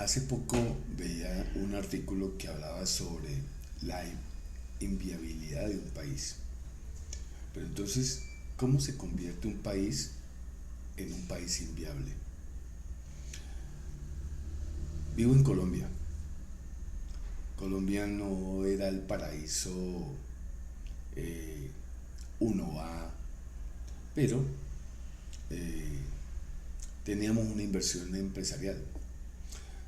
Hace poco veía un artículo que hablaba sobre la inviabilidad de un país. Pero entonces, ¿cómo se convierte un país en un país inviable? Vivo en Colombia. Colombia no era el paraíso eh, 1A, pero eh, teníamos una inversión empresarial.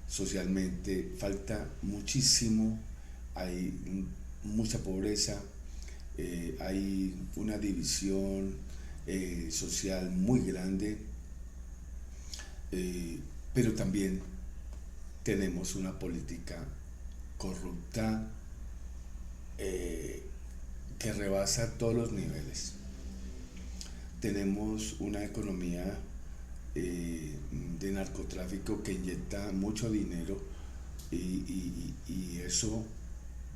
Socialmente falta muchísimo, hay mucha pobreza, hay una división social muy grande, eh, pero también tenemos una política corrupta eh, que rebasa todos los niveles. Tenemos una economía de narcotráfico que inyecta mucho dinero y eso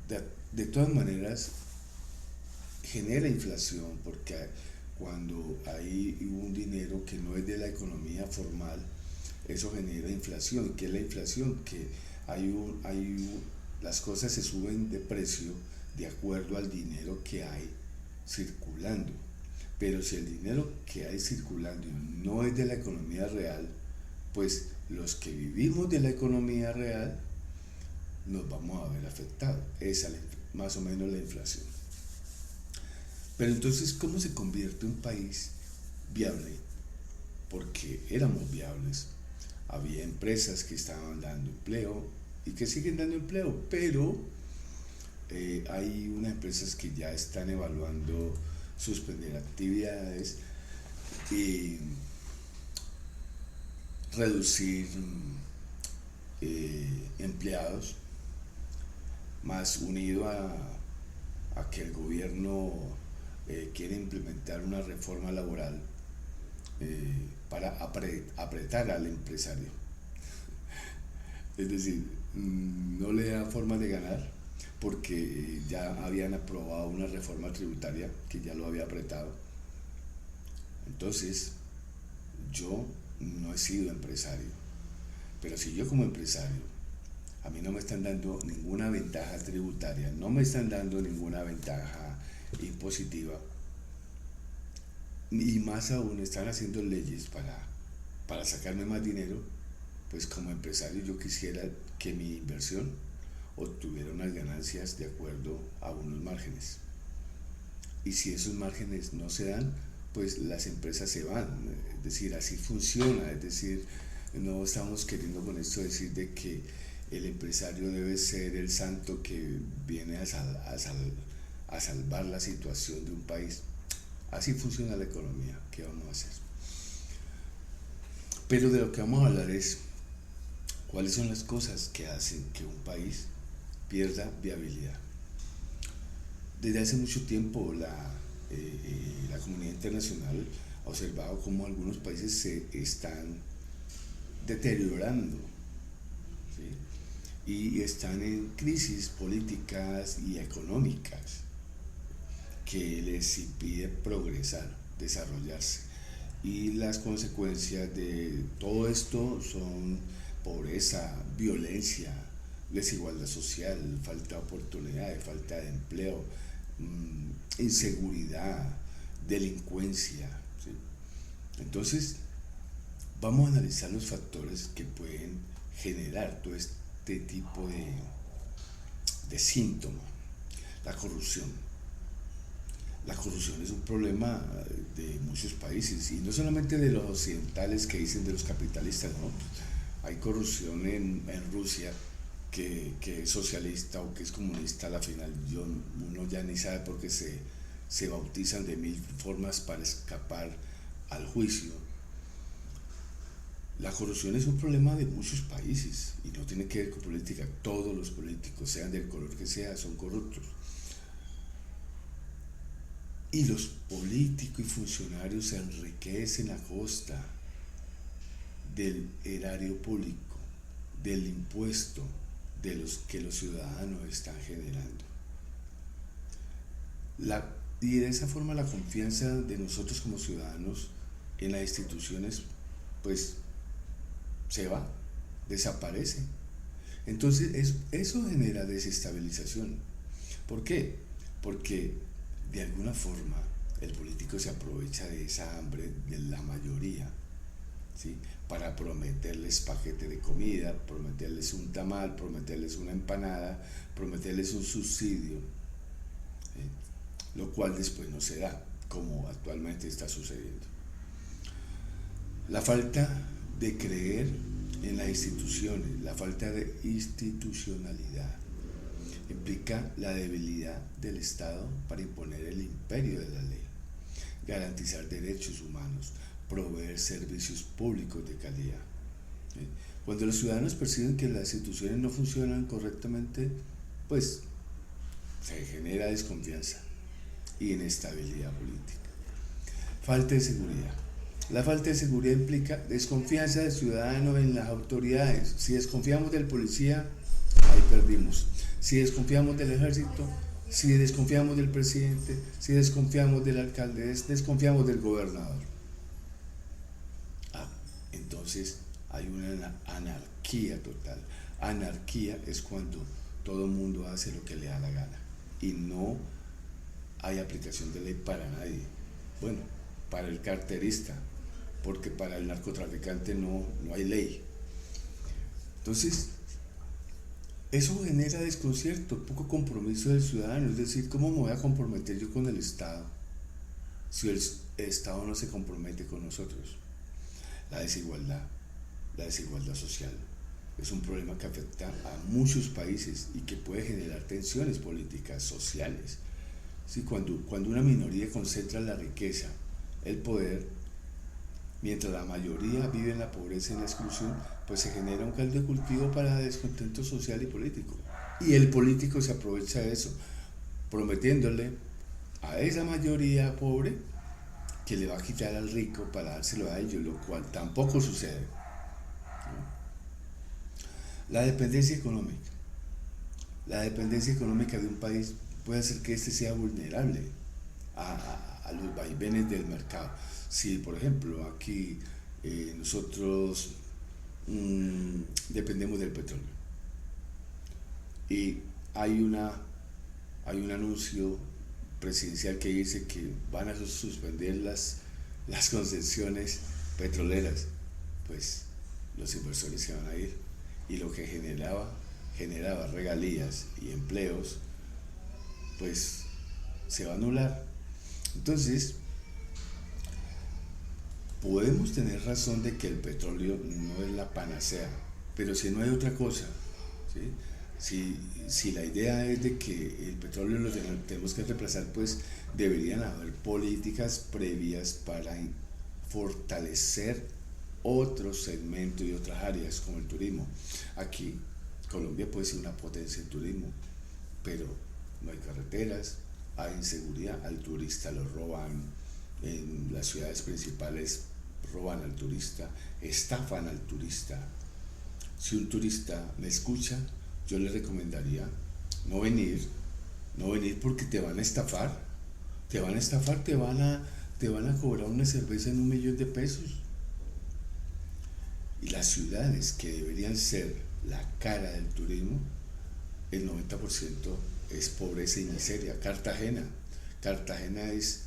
de, de todas maneras genera inflación porque cuando hay un dinero que no es de la economía formal, eso genera inflación. ¿Qué es la inflación? Que las cosas se suben de precio de acuerdo al dinero que hay circulando. Pero si el dinero que hay circulando no es de la economía real, pues los que vivimos de la economía real nos vamos a ver afectados. Esa es más o menos la inflación. Pero entonces, ¿cómo se convierte un país viable? Porque éramos viables. Había empresas que estaban dando empleo y que siguen dando empleo, pero hay unas empresas que ya están evaluando suspender actividades y reducir empleados, más unido a que el gobierno quiere implementar una reforma laboral para apretar al empresario. Es decir, no le da forma de ganar porque ya habían aprobado una reforma tributaria que ya lo había apretado. Entonces, yo no he sido empresario, pero si yo como empresario, a mí no me están dando ninguna ventaja tributaria, no me están dando ninguna ventaja impositiva, y más aún están haciendo leyes para sacarme más dinero, pues como empresario yo quisiera que mi inversión obtuviera unas ganancias de acuerdo a unos márgenes. Y si esos márgenes no se dan, pues las empresas se van. Es decir, así funciona. Es decir, no estamos queriendo con esto decir de que el empresario debe ser el santo que viene a salvar la situación de un país. Así funciona la economía. ¿Qué vamos a hacer? Pero de lo que vamos a hablar es cuáles son las cosas que hacen que un país pierda viabilidad. Desde hace mucho tiempo la comunidad internacional ha observado cómo algunos países se están deteriorando, ¿sí? Y están en crisis políticas y económicas que les impide progresar, desarrollarse. Y las consecuencias de todo esto son pobreza, violencia, desigualdad social, falta de oportunidades, falta de empleo, inseguridad, delincuencia, ¿sí? Entonces, vamos a analizar los factores que pueden generar todo este tipo de síntomas. La corrupción. La corrupción es un problema de muchos países y no solamente de los occidentales que dicen de los capitalistas, no. Hay corrupción en Rusia que es socialista o que es comunista a la final. Uno ya ni sabe por qué se bautizan de mil formas para escapar al juicio. La corrupción es un problema de muchos países y no tiene que ver con política. Todos los políticos, sean del color que sea, son corruptos. Y los políticos y funcionarios se enriquecen a costa del erario público, del impuesto de los que los ciudadanos están generando. Y de esa forma la confianza de nosotros como ciudadanos en las instituciones pues se va, desaparece. Entonces eso genera desestabilización. ¿Por qué? Porque de alguna forma el político se aprovecha de esa hambre de la mayoría, ¿sí? Para prometerles paquete de comida, prometerles un tamal, prometerles una empanada, prometerles un subsidio, ¿sí? Lo cual después no se da, como actualmente está sucediendo. La falta de creer en las instituciones, la falta de institucionalidad, implica la debilidad del Estado para imponer el imperio de la ley, garantizar derechos humanos, proveer servicios públicos de calidad. Cuando los ciudadanos perciben que las instituciones no funcionan correctamente, pues se genera desconfianza y inestabilidad política. Falta de seguridad. La falta de seguridad implica desconfianza del ciudadano en las autoridades. Si desconfiamos del policía, ahí perdimos. Si desconfiamos del ejército, si desconfiamos del presidente, si desconfiamos del alcalde, desconfiamos del gobernador. Entonces hay una anarquía total. Anarquía es cuando todo el mundo hace lo que le da la gana y no hay aplicación de ley para nadie. Bueno, para el carterista, porque para el narcotraficante no hay ley. Entonces, eso genera desconcierto, poco compromiso del ciudadano. Es decir, ¿cómo me voy a comprometer yo con el Estado si el Estado no se compromete con nosotros? La desigualdad social es un problema que afecta a muchos países y que puede generar tensiones políticas, sociales. ¿Sí? Cuando una minoría concentra la riqueza, el poder, mientras la mayoría vive en la pobreza y en la exclusión, pues se genera un caldo de cultivo para descontento social y político. Y el político se aprovecha de eso, prometiéndole a esa mayoría pobre que le va a quitar al rico para dárselo a ellos, lo cual tampoco sucede. La dependencia económica. La dependencia económica de un país puede hacer que éste sea vulnerable a los vaivenes del mercado. Si, por ejemplo, aquí nosotros dependemos del petróleo y hay un anuncio presidencial que dice que van a suspender las concesiones petroleras, pues los inversores se van a ir y lo que generaba regalías y empleos, pues se va a anular. Entonces, podemos tener razón de que el petróleo no es la panacea, pero si no hay otra cosa, ¿sí? Si la idea es de que el petróleo lo tenemos que reemplazar, pues deberían haber políticas previas para fortalecer otros segmentos y otras áreas como el turismo. Aquí Colombia puede ser una potencia en turismo, pero no hay carreteras, hay inseguridad, al turista lo roban, en las ciudades principales roban al turista, estafan al turista. Si un turista me escucha, yo le recomendaría no venir porque te van a estafar, te van a cobrar una cerveza en 1.000.000 de pesos. Y las ciudades que deberían ser la cara del turismo, el 90% es pobreza y miseria. Cartagena es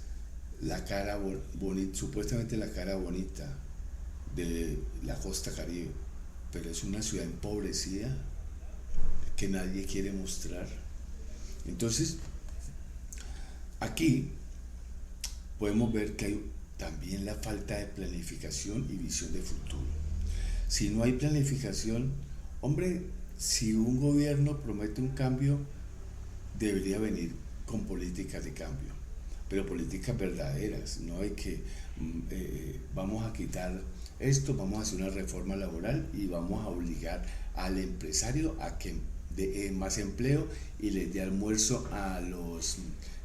la cara bonita, supuestamente la cara bonita de la costa caribe, pero es una ciudad empobrecida que nadie quiere mostrar. Entonces, aquí podemos ver que hay también la falta de planificación y visión de futuro. Si no hay planificación, hombre, si un gobierno promete un cambio, debería venir con políticas de cambio, pero políticas verdaderas, no hay que vamos a quitar esto, vamos a hacer una reforma laboral y vamos a obligar al empresario a que dé más empleo y les dé almuerzo a los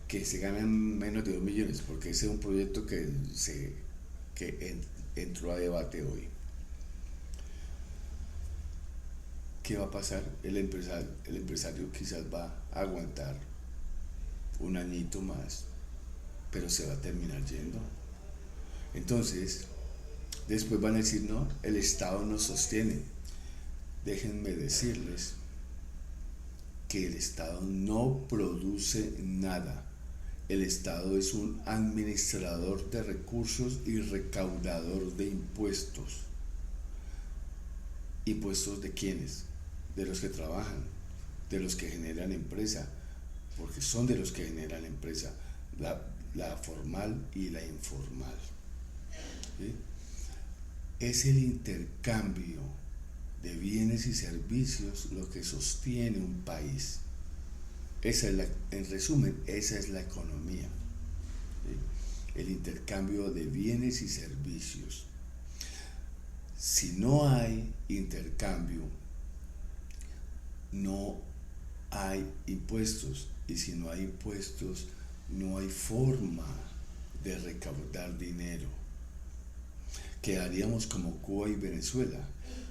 que se ganan menos de 2 millones, porque ese es un proyecto que entró a debate hoy. ¿Qué va a pasar? El empresario quizás va a aguantar un añito más, pero se va a terminar yendo. Entonces, después van a decir, no, el Estado nos sostiene. Déjenme decirles que el Estado no produce nada. El Estado es un administrador de recursos y recaudador de impuestos. ¿Impuestos de quiénes? De los que trabajan, de los que generan empresa, porque son de los que generan empresa, la formal y la informal. ¿Sí? Es el intercambio de bienes y servicios lo que sostiene un país. En resumen, esa es la economía. ¿Sí? El intercambio de bienes y servicios. Si no hay intercambio, no hay impuestos, y si no hay impuestos, no hay forma de recaudar dinero. Quedaríamos como Cuba y Venezuela,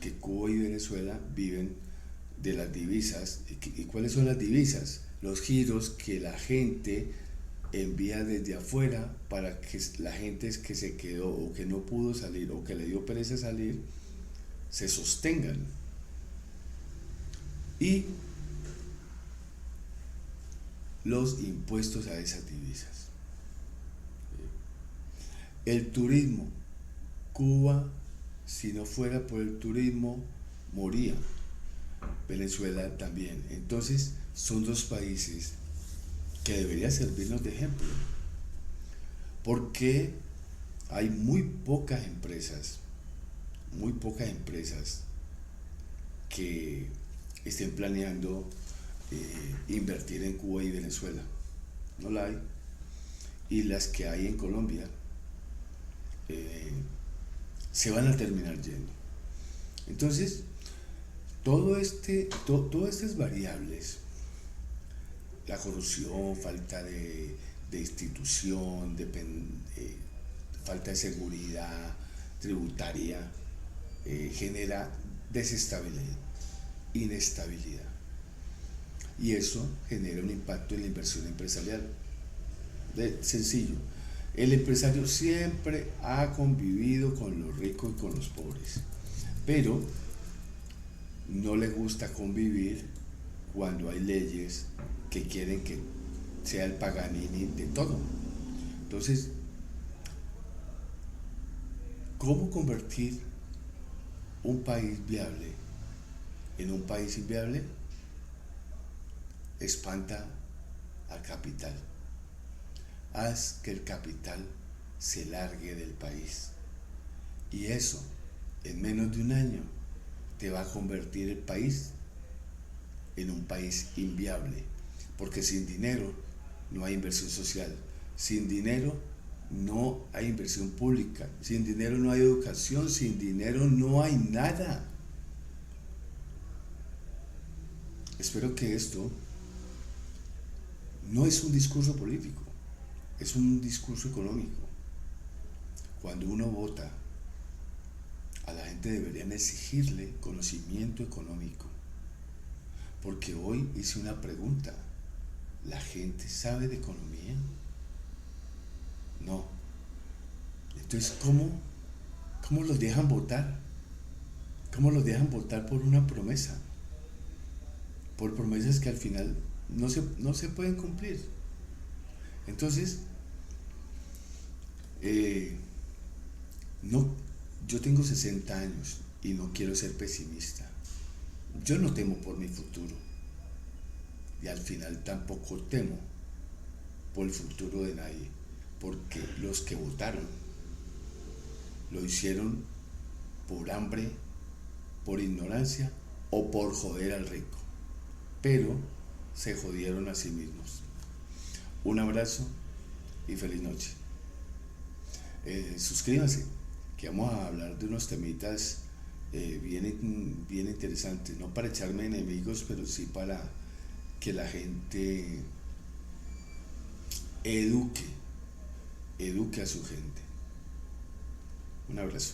que Cuba y Venezuela viven de las divisas. ¿Y cuáles son las divisas? Los giros que la gente envía desde afuera para que la gente que se quedó o que no pudo salir o que le dio pereza salir se sostengan. Y los impuestos a esas divisas. El turismo. Cuba, si no fuera por el turismo, moría. Venezuela también. Entonces, son dos países que deberían servirnos de ejemplo. Porque hay muy pocas empresas que estén planeando invertir en Cuba y Venezuela. No la hay. Y las que hay en Colombia se van a terminar yendo. Entonces, todas estas variables, la corrupción, falta de institución, falta de seguridad tributaria, genera desestabilidad, inestabilidad. Y eso genera un impacto en la inversión empresarial. Sencillo. El empresario siempre ha convivido con los ricos y con los pobres, pero no le gusta convivir cuando hay leyes que quieren que sea el Paganini de todo. Entonces, ¿cómo convertir un país viable en un país inviable? Espanta al capital. Haz que el capital se largue del país. Y eso, en menos de un año, te va a convertir el país en un país inviable. Porque sin dinero no hay inversión social. Sin dinero no hay inversión pública. Sin dinero no hay educación. Sin dinero no hay nada. Espero que esto no es un discurso político. Es un discurso económico. Cuando uno vota, a la gente deberían exigirle conocimiento económico. Porque hoy hice una pregunta. ¿La gente sabe de economía? No. Entonces, ¿cómo los dejan votar? ¿Cómo los dejan votar por una promesa? Por promesas que al final no se pueden cumplir. Entonces, yo tengo 60 años y no quiero ser pesimista. Yo no temo por mi futuro y al final tampoco temo por el futuro de nadie, porque los que votaron lo hicieron por hambre, por ignorancia o por joder al rico, pero se jodieron a sí mismos. Un abrazo y feliz noche. Suscríbanse, que vamos a hablar de unos temitas bien interesantes, no para echarme enemigos, pero sí para que la gente eduque a su gente. Un abrazo.